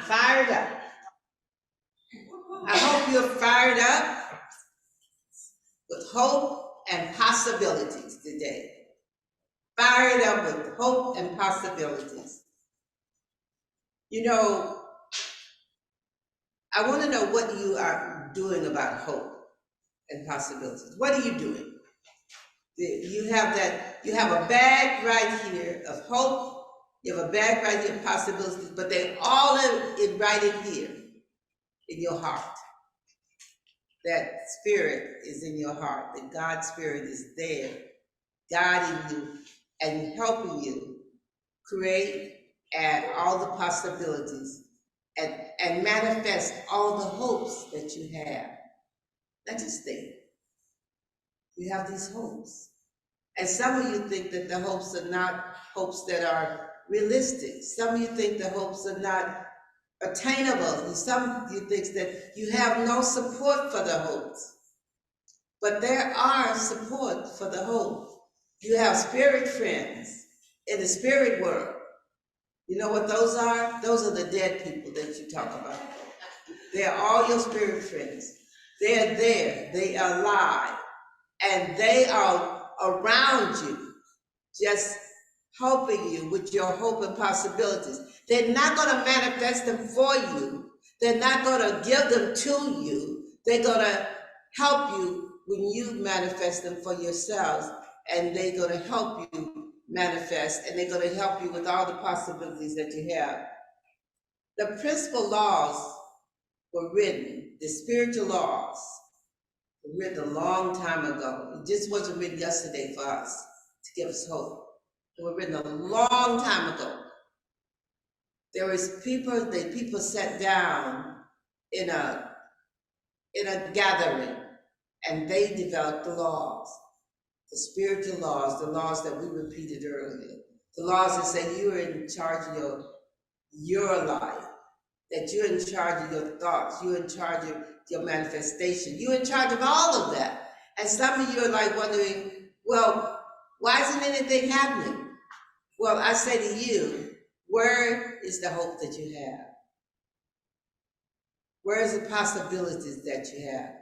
fired up. I hope you're fired up with hope and possibilities today. Fired up with hope and possibilities. You know, I want to know what you are doing about hope and possibilities. What are you doing? You have a bag right here of hope. You have a bag right here of possibilities, but they all in right in here, in your heart. That spirit is in your heart. That God's spirit is there, guiding you and helping you create and all the possibilities and manifest all the hopes that you have. Not just think. You have these hopes. And some of you think that the hopes are not hopes that are realistic. Some of you think the hopes are not attainable. And some of you think that you have no support for the hopes. But there are support for the hope. You have spirit friends in the spirit world. You know what those are? Those are the dead people that you talk about. They're all your spirit friends. They're there. They are alive. And they are around you, just helping you with your hope and possibilities. They're not going to manifest them for you. They're not going to give them to you. They're going to help you when you manifest them for yourselves. And they're going to help you manifest, and they're going to help you with all the possibilities that you have. The principal laws were written, the spiritual laws were written a long time ago. It just wasn't written yesterday for us to give us hope. They were written a long time ago. There was people sat down in a gathering, and they developed the laws. The spiritual laws, the laws that we repeated earlier, the laws that say you're in charge of your life, that you're in charge of your thoughts, you're in charge of your manifestation, you're in charge of all of that. And some of you are like wondering, well, why isn't anything happening? Well, I say to you, where is the hope that you have? Where is the possibilities that you have?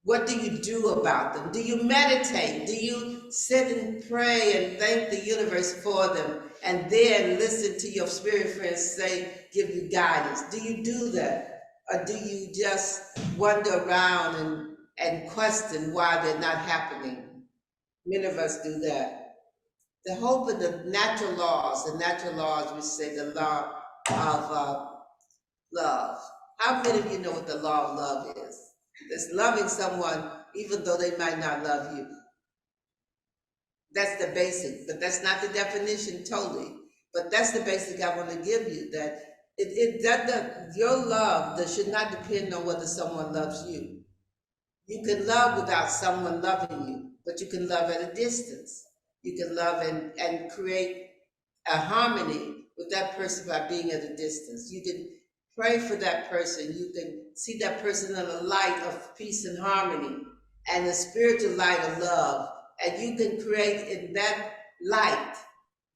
What do you do about them? Do you meditate? Do you sit and pray and thank the universe for them and then listen to your spirit friends say, give you guidance? Do you do that? Or do you just wander around and question why they're not happening? Many of us do that. The hope of the natural laws we say the law of love. How many of you know what the law of love is? That's loving someone even though they might not love you. That's the basic, but that's not the definition totally. But that's the basic I want to give you, that your love that should not depend on whether someone loves you. You can love without someone loving you, but you can love at a distance. You can love and create a harmony with that person by being at a distance. You can pray for that person. You can see that person in a light of peace and harmony and a spiritual light of love. And you can create in that light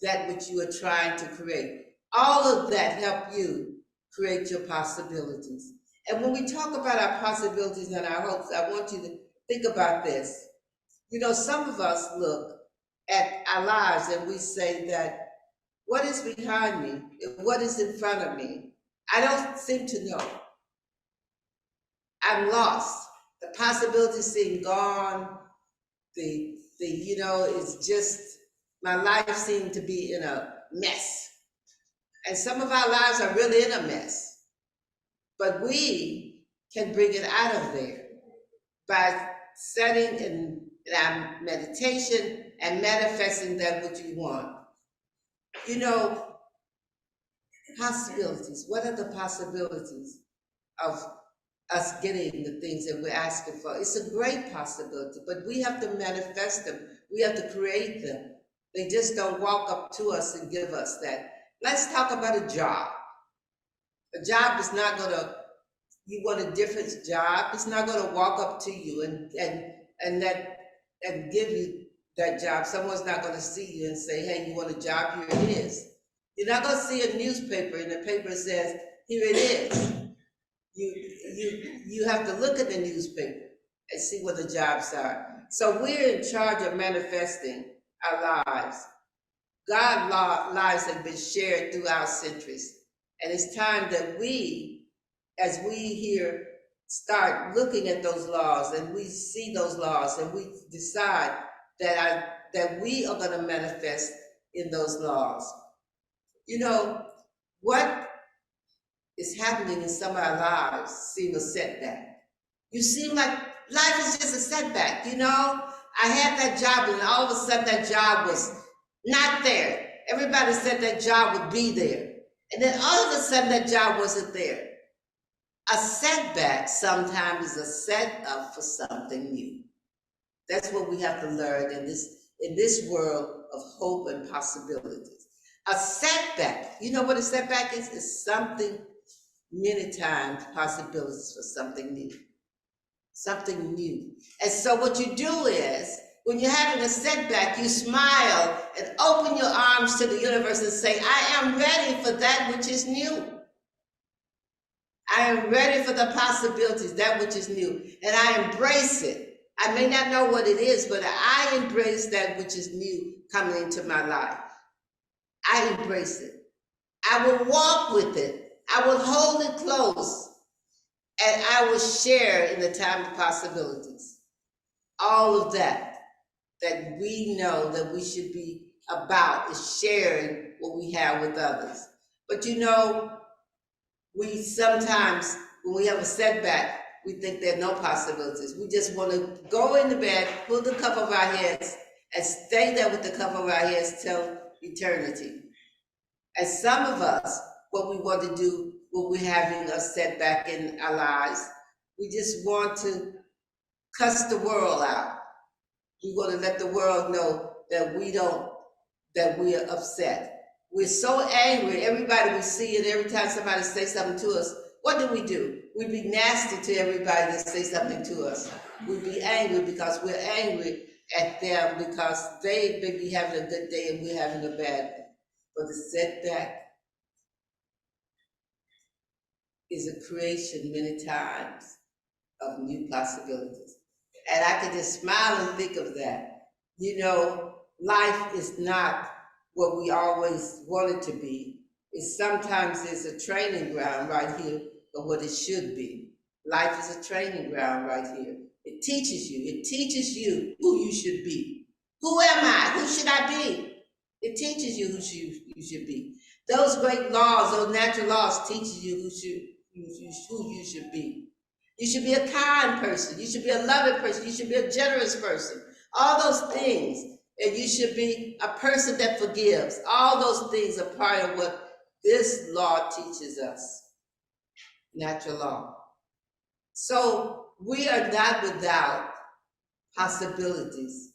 that which you are trying to create. All of that help you create your possibilities. And when we talk about our possibilities and our hopes, I want you to think about this. You know, some of us look at our lives and we say that, what is behind me? What is in front of me? I don't seem to know. I'm lost. The possibilities seem gone. It's just, my life seemed to be in a mess. And some of our lives are really in a mess. But we can bring it out of there by setting in our meditation and manifesting that which we want. You know, possibilities. What are the possibilities of us getting the things that we're asking for? It's a great possibility, but we have to manifest them. We have to create them. They just don't walk up to us and give us that. Let's talk about a job. A job is not going to, you want a different job, it's not going to walk up to you and give you that job. Someone's not going to see you and say, hey, you want a job? Here it is. You're not going to see a newspaper and the paper says, Here it is. You have to look at the newspaper and see what the jobs are. So we're in charge of manifesting our lives. God's lives have been shared throughout centuries. And it's time that we, as we here, start looking at those laws and we see those laws and we decide that we are going to manifest in those laws. You know, what is happening in some of our lives seem a setback. You seem like life is just a setback, you know? I had that job and all of a sudden that job was not there. Everybody said that job would be there. And then all of a sudden that job wasn't there. A setback sometimes is a setup for something new. That's what we have to learn in this world of hope and possibilities. A setback, you know what a setback is? It's something, many times, possibilities for something new. Something new. And so what you do is, when you're having a setback, you smile and open your arms to the universe and say, I am ready for that which is new. I am ready for the possibilities, that which is new. And I embrace it. I may not know what it is, but I embrace that which is new coming into my life. I embrace it. I will walk with it. I will hold it close. And I will share in the time of possibilities. All of that we know that we should be about is sharing what we have with others. But you know, we sometimes, when we have a setback, we think there are no possibilities. We just want to go into bed, pull the cover over our heads, and stay there with the cover over our heads till eternity. And some of us, what we want to do when we're having a setback in our lives, we just want to cuss the world out. We want to let the world know that we are upset. We're so angry. Everybody we see it, every time somebody says something to us, what do? We be nasty to everybody that says something to us. We be angry because we're angry at them because they may be having a good day and we're having a bad day. But the setback is a creation many times of new possibilities. And I can just smile and think of that. You know, life is not what we always want it to be. It sometimes is a training ground right here of what it should be. Life is a training ground right here. It teaches you who you should be. Who am I? Who should I be? It teaches you who you should be. Those great laws, those natural laws teaches you who you should be. You should be a kind person. You should be a loving person. You should be a generous person. All those things. And you should be a person that forgives. All those things are part of what this law teaches us. Natural law. So we are not without possibilities.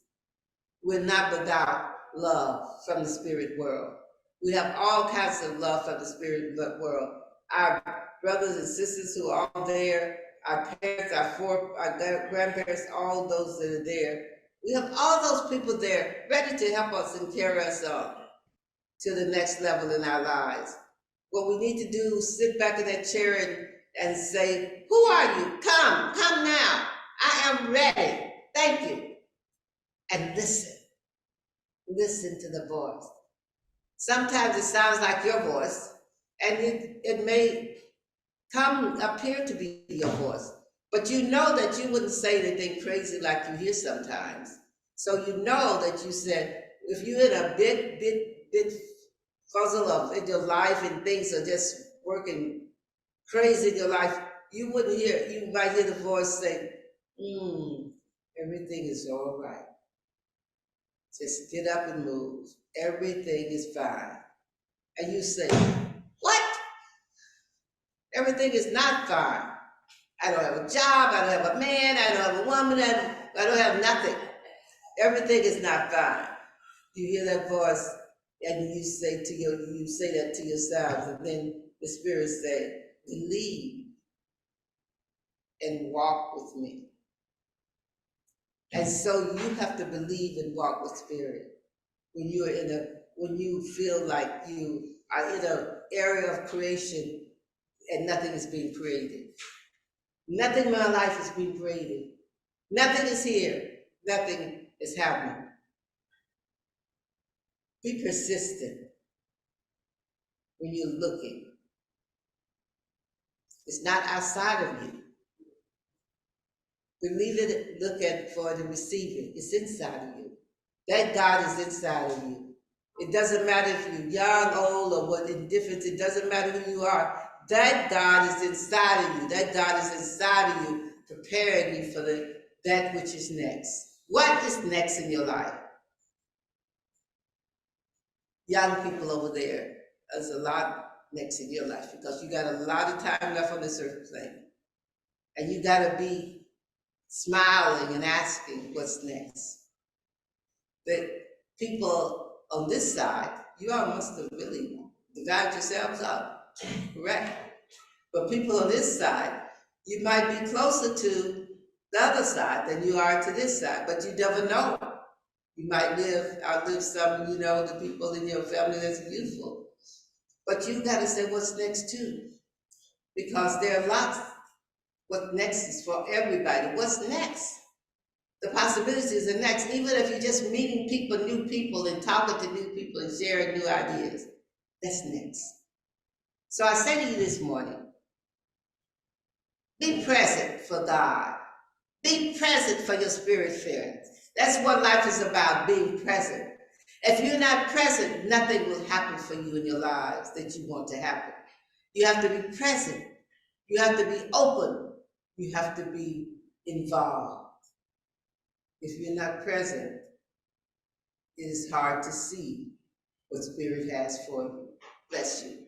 We're not without love from the spirit world. We have all kinds of love from the spirit world. Our brothers and sisters who are all there, our parents, our grandparents, all those that are there. We have all those people there ready to help us and carry us on to the next level in our lives. What we need to do is sit back in that chair and say, who are you? Come now. I am ready. Thank you. And listen. Listen to the voice. Sometimes it sounds like your voice, and it may appear to be your voice, but you know that you wouldn't say anything crazy like you hear sometimes. So you know that you said, if you're in a bit puzzle of in your life and things are just working crazy in your life, you might hear the voice say, everything is all right. Just get up and move. Everything is fine. And you say, what? Everything is not fine. I don't have a job, I don't have a man, I don't have a woman, I don't have nothing. Everything is not fine. You hear that voice and you say that to yourself, and then the Spirit said, believe and walk with me. And so you have to believe and walk with Spirit. When you feel like you are in an area of creation and nothing is being created. Nothing in my life is being created. Nothing is here. Nothing is happening. Be persistent when you're looking. It's not outside of you. Believe it, look at for it and receive it. It's inside of you. That God is inside of you. It doesn't matter if you're young, old, or what indifference. It doesn't matter who you are. That God is inside of you. That God is inside of you, preparing you for that which is next. What is next in your life? Young people over there, there's a lot next in your life because you got a lot of time left on this earth plane. And you got to be smiling and asking what's next. The people on this side, you all must have really divided yourselves up, correct? But people on this side, you might be closer to the other side than you are to this side, but you never know. You might outlive some, the people in your family that's beautiful. But you got to say what's next too, because there are lots. What next is for everybody. What's next? The possibilities are next, even if you're just meeting people, new people, and talking to new people and sharing new ideas. That's next. So I say to you this morning, be present for God. Be present for your spirit parents. That's what life is about, being present. If you're not present, nothing will happen for you in your lives that you want to happen. You have to be present. You have to be open. You have to be involved. If you're not present, it is hard to see what Spirit has for you. Bless you.